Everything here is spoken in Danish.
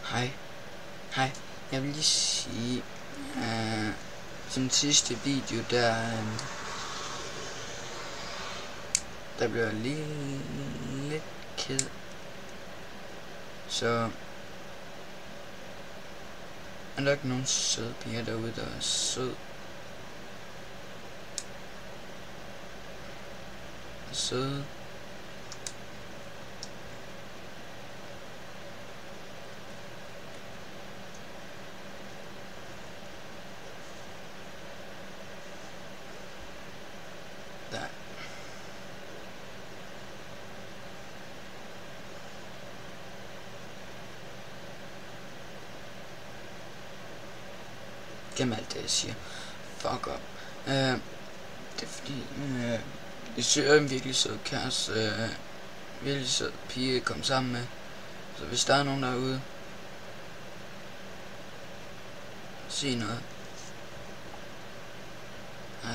Hej. Jeg vil lige sige, som sidste video, der blev jeg lige lidt ked. Så er der ikke nogen søde piger derude, der er søde? Søde. Der. Gennem alt det jeg siger. Fuck up. Det er fordi jeg søger en virkelig sød kæreste, virkelig sød pige at komme sammen med. Så hvis der er nogen derude, sig noget. Ja.